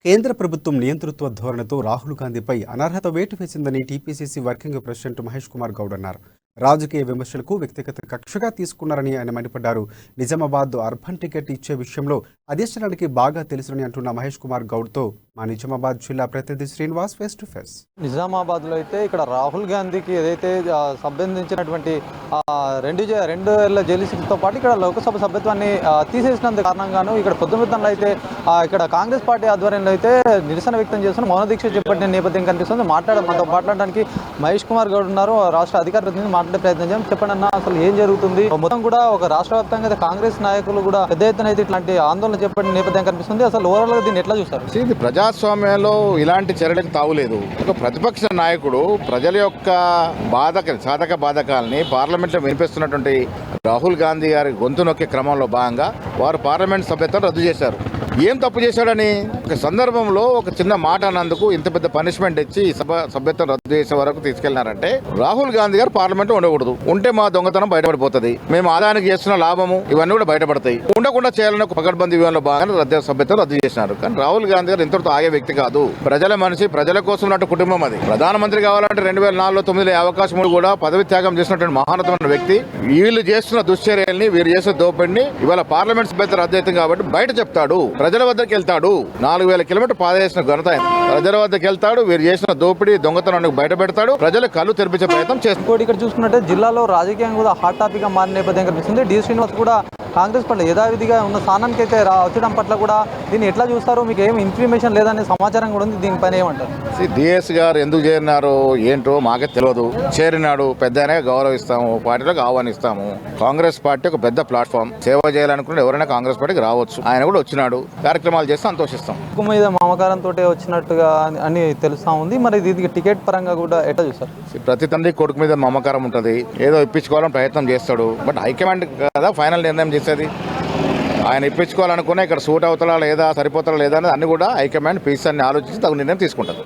కేంద్ర ప్రభుత్వం నియంతృత్వ ధోరణితో రాహుల్ గాంధీపై అనర్హత వేటు వేసిందని TPCC working president Mahesh Kumar Goud అన్నారు. రాజకీయ విమర్శలకు వ్యక్తిగత కక్షగా తీసుకున్నారని ఆయన మండిపడ్డారు. నిజామాబాద్ అర్బన్ టికెట్ ఇచ్చే విషయంలో అధిష్టానానికి బాగా తెలుసునని అంటున్న మహేష్ కుమార్ గౌడ్తో మా నిజామాబాద్ జిల్లా ప్రతినిధి శ్రీనివాస్ ఫేస్ టు ఫేస్. నిజామాబాద్లో అయితే ఇక్కడ రాహుల్ గాంధీకి ఏదైతే సంబంధించినటువంటి రెండు ఏళ్ల జైలు శిక్షతో పాటు ఇక్కడ లోక్సభ సభ్యత్వాన్ని తీసేసినందుకు కారణంగాను ఇక్కడ పొద్దుమిద్దంలో అయితే ఇక్కడ కాంగ్రెస్ పార్టీ ఆధ్వర్యంలో అయితే నిరసన వ్యక్తం చేస్తున్న మౌన దీక్ష చేపట్టిన నేపథ్యం కనిపిస్తుంది. మనతో మాట్లాడడానికి మహేష్ కుమార్ గౌడ్ ఉన్నారు. రాష్ట్ర అధికార ప్రతినిధి మాట్లాడే ప్రయత్నం చేద్దాం. చెప్పండి అన్న, అసలు ఏం జరుగుతుంది? మొత్తం కూడా ఒక రాష్ట్ర వ్యాప్తంగా కాంగ్రెస్ నాయకులు కూడా పెద్ద ఎత్తున అయితే ఇట్లాంటి ఆందోళన చేపట్టిన నేపథ్యం కనిపిస్తుంది. అసలు ఓవరాల్ గా దీన్ని ఎట్లా చూస్తారు? ఇది ప్రజాస్వామ్యంలో ఇలాంటి చర్యలకు తావులేదు. ఒక ప్రతిపక్ష నాయకుడు ప్రజల యొక్క సాధక బాధకాలని పార్లమెంట్ లో వినిపిస్తున్నటువంటి రాహుల్ గాంధీ గారి గొంతు నొక్కే క్రమంలో భాగంగా వారు పార్లమెంట్ సభ్యత్వం రద్దు చేశారు. ఏం తప్పు చేశాడని ఒక సందర్భంలో ఒక చిన్న మాట అన్నందుకు ఇంత పెద్ద పనిష్మెంట్ ఇచ్చి సభ్యత్వం రద్దు చేసే వరకు తీసుకెళ్లినారంటే రాహుల్ గాంధీ గారు పార్లమెంట్ ఉండకూడదు. ఉంటే మా దొంగతనం బయటపడిపోతుంది, మేము ఆదాయానికి చేస్తున్న లాభము ఇవన్నీ కూడా బయటపడతాయి. ఉండకుండా చేయాలని ఒక పకడ్బందీ వ్యూహంలో భాగంగా సభ్యత్వం రద్దు చేసినారు. కానీ రాహుల్ గాంధీ గారు ఇంతటితో ఆగే వ్యక్తి కాదు. ప్రజల మనిషి, ప్రజల కోసం ఉన్నట్టు కుటుంబం అది. ప్రధానమంత్రి కావాలంటే 2004లో 9 అవకాశం కూడా పదవి త్యాగం చేసినటువంటి మహానతమైన వ్యక్తి. వీళ్ళు చేస్తున్న దుశ్చర్యల్ని, వీరు చేసే దోపిడిని ఇవాళ పార్లమెంట్ సభ్యత్వం రద్దు అవుతుంది కాబట్టి బయట చెప్తాడు, ప్రజల వద్దకు వెళ్తాడు. 4000 కిలోమీటర్ పాదయాత్ర ఘనత ప్రజల వద్దకు వెళ్తాడు. వీరు చేసిన దోపిడీ దొంగతనాన్ని బయట పెడతాడు. ప్రజల కళ్ళు తెరిపించే ప్రయత్నం చేస్తాడు. ఇక్కడ చూసుకున్నట్టే జిల్లాలో రాజకీయంగా కూడా హాట్ టాపిక్ గా మారిన నేపథ్యం కనిపిస్తుంది. డి శ్రీనివాస్ కూడా కాంగ్రెస్ పట్ల యథావిధిగా ఉన్న స్థానానికి అయితే వచ్చడం పట్ల కూడా దీన్ని ఎట్లా చూస్తారు? మీకు ఏం ఇన్ఫర్మేషన్ లేదనే సమాచారం కూడా ఉంది. దీనిపైన ఏమంటారు? డిఎస్ గారు ఎందుకు చేరినారో ఏంటో మాకే తెలియదు. చేరినాడు, పెద్దనే గౌరవిస్తాము, పార్టీలోకి ఆహ్వానిస్తాము. కాంగ్రెస్ పార్టీ ఒక పెద్ద ప్లాట్ఫామ్. సేవ చేయాలనుకుంటే ఎవరైనా కాంగ్రెస్ పార్టీకి రావచ్చు. ఆయన కూడా వచ్చినాడు, కార్యక్రమాలు చేస్తే సంతోషిస్తాం. మీద మమకారంతో వచ్చినట్టుగా అని తెలుస్తా ఉంది. మరి ఇది టికెట్ పరంగా కూడా ఎట్లా చూస్తారు? ప్రతి తండ్రి కొడుకు మీద మమకారం ఉంటుంది. ఏదో ఇప్పించుకోవాలని ప్రయత్నం చేస్తాడు. బట్ హైకమాండ్ కదా ఫైనల్ నిర్ణయం చేసేది. ఆయన ఇప్పించుకోవాలనుకున్నా ఇక్కడ సూట్ అవుతాడా లేదా, సరిపోతాడా లేదా అనేది అన్ని కూడా హైకమాండ్ పీస్ అన్ని ఆలోచించి తగు నిర్ణయం తీసుకుంటారు.